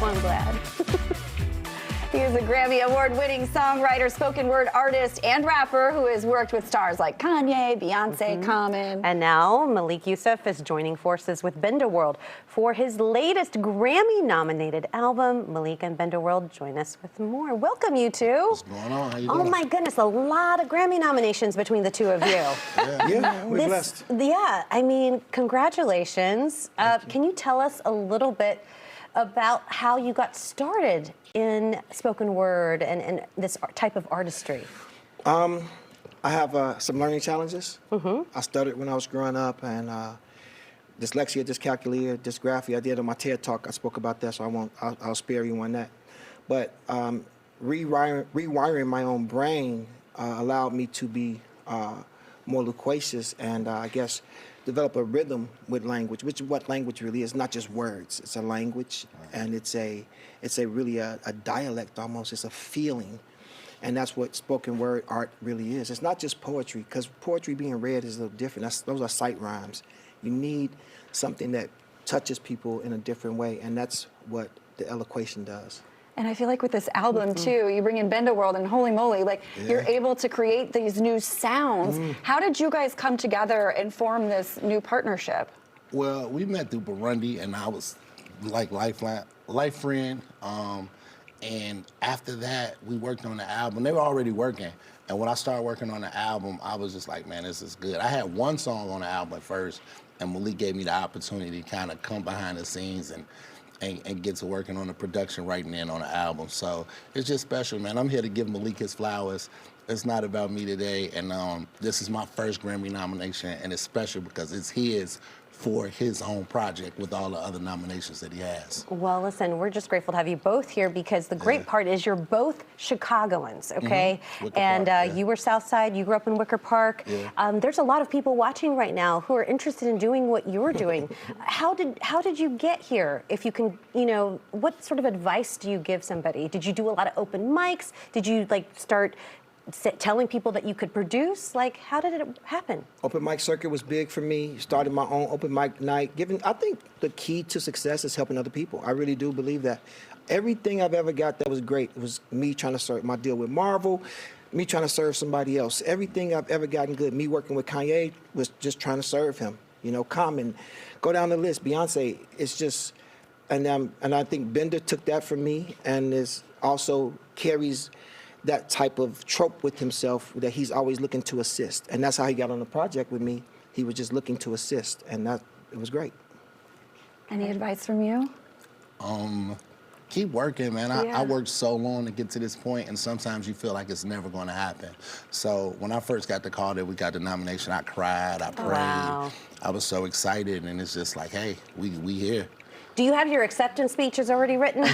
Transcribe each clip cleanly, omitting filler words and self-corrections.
Well, I'm glad. He is a Grammy Award-winning songwriter, spoken word artist, and rapper who has worked with stars like Kanye, Beyonce, Common. And now Malik Yusuf is joining forces with Benda World for his latest Grammy-nominated album. Malik and Benda World join us with more. Welcome, you two. What's going on? How you doing? Oh my goodness, a lot of Grammy nominations between the two of you. Yeah, we're blessed. Yeah, I mean, congratulations. Can you tell us a little bit about how you got started in spoken word and this type of artistry? I have some learning challenges. I studied when I was growing up, and dyslexia, dyscalculia, dysgraphia. I did on my TED Talk. I spoke about that, so I'll spare you on that. But rewiring my own brain allowed me to be more loquacious and I guess develop a rhythm with language, which is what language really is. Not just words. It's a language, and it's really a dialect almost. It's a feeling, and that's what spoken word art really is. It's not just poetry, because poetry being read is a little different. Those are sight rhymes. You need something that touches people in a different way, and that's what the eloquation does. And I feel like with this album, too, you bring in Benda World, and holy moly, like, you're able to create these new sounds. How did you guys come together and form this new partnership? Well, we met through Burundi, and I was like life friend. And after that, we worked on the album. They were already working. And when I started working on the album, I was just like, man, this is good. I had one song on the album at first, and Malik gave me the opportunity to kind of come behind the scenes and get to working on the production, writing in on the album. So it's just special, man. I'm here to give Malik his flowers. It's not about me today, and this is my first Grammy nomination, and it's special because it's his for his own project with all the other nominations that he has. Well, listen, we're just grateful to have you both here because the great part is you're both Chicagoans, okay? And you were South Side, you grew up in Wicker Park. There's a lot of people watching right now who are interested in doing what you're doing. How did you get here? If you can, what sort of advice do you give somebody? Did you do a lot of open mics? Did you start telling people that you could produce? Like, how did it happen? Open mic circuit was big for me. Started my own open mic night. I think the key to success is helping other people. I really do believe that. Everything I've ever got that was great, it was me trying to serve my deal with Marvel, me trying to serve somebody else. Everything I've ever gotten good, me working with Kanye, was just trying to serve him. Common, go down the list. Beyonce, it's just, and I think Benda took that from me, and is also carries that type of trope with himself that he's always looking to assist. And that's how he got on the project with me. He was just looking to assist, and it was great. Any advice from you? Keep working, man. I worked so long to get to this point, and sometimes you feel like it's never going to happen. So when I first got the call that we got the nomination, I cried, I prayed. Wow. I was so excited, and it's just like, hey, we here. Do you have your acceptance speeches already written? Is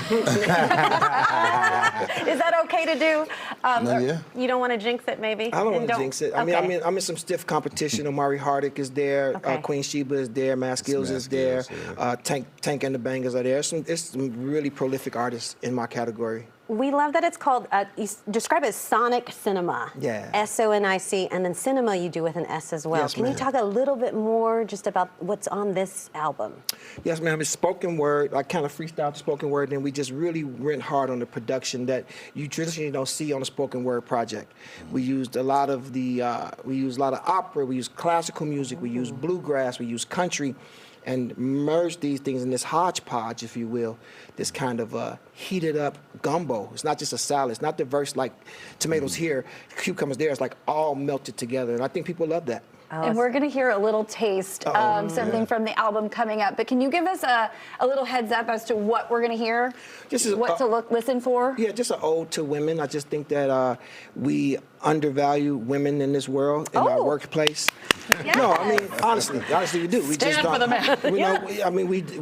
that okay to do? Yeah. You don't want to jinx it, maybe? I don't want to jinx it. I mean, I'm in some stiff competition. Omari Hardick is there. Queen Sheba is there. Maskills is there. Tank and the Bangers are there. It's some really prolific artists in my category. We love that it's called, you describe it as Sonic Cinema. Yeah. S-O-N-I-C, and then cinema you do with an S as well. Yes, Can you talk a little bit more just about what's on this album? Yes, ma'am. It's spoken word. I kind of freestyled the spoken word, and we just really went hard on the production that you traditionally don't see on a spoken word project. We used a lot of opera. We used classical music. We used bluegrass. We used country, and merged these things in this hodgepodge, if you will, this kind of heated up gumbo. It's not just a salad. It's not diverse like tomatoes here, cucumbers there. It's like all melted together, and I think people love that. And we're going to hear a little taste of something from the album coming up. But can you give us a little heads up as to what we're going to hear? What to listen for? Yeah, just an ode to women. I just think that we undervalue women in this world, in our workplace. Yes. No, I mean, honestly, we do. We Stand just for the man.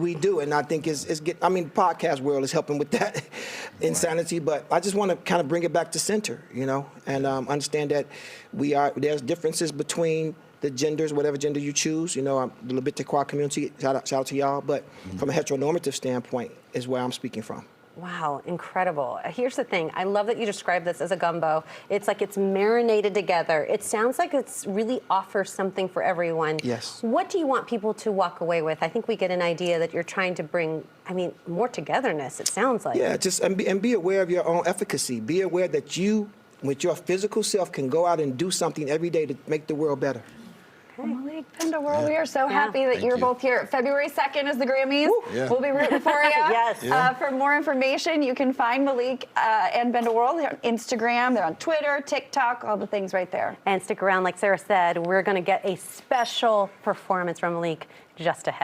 We do, and I think podcast world is helping with that insanity. But I just want to kind of bring it back to center, and understand that there's differences between the genders, whatever gender you choose. The LGBTQ community, shout out to y'all. But from a heteronormative standpoint is where I'm speaking from. Wow, incredible. Here's the thing. I love that you describe this as a gumbo. It's like it's marinated together. It sounds like it's really offers something for everyone. Yes. What do you want people to walk away with? I think we get an idea that you're trying to bring, more togetherness, it sounds like. Yeah, just and be aware of your own efficacy. Be aware that you, with your physical self, can go out and do something every day to make the world better. Well, Malik, Benda World, we are so happy that Thank you're you. both here. February 2nd is the Grammys. Yeah. We'll be rooting for you. Yes. For more information, you can find Malik and Benda World. They're on Instagram, they're on Twitter, TikTok, all the things right there. And stick around, like Sarah said, we're going to get a special performance from Malik just ahead.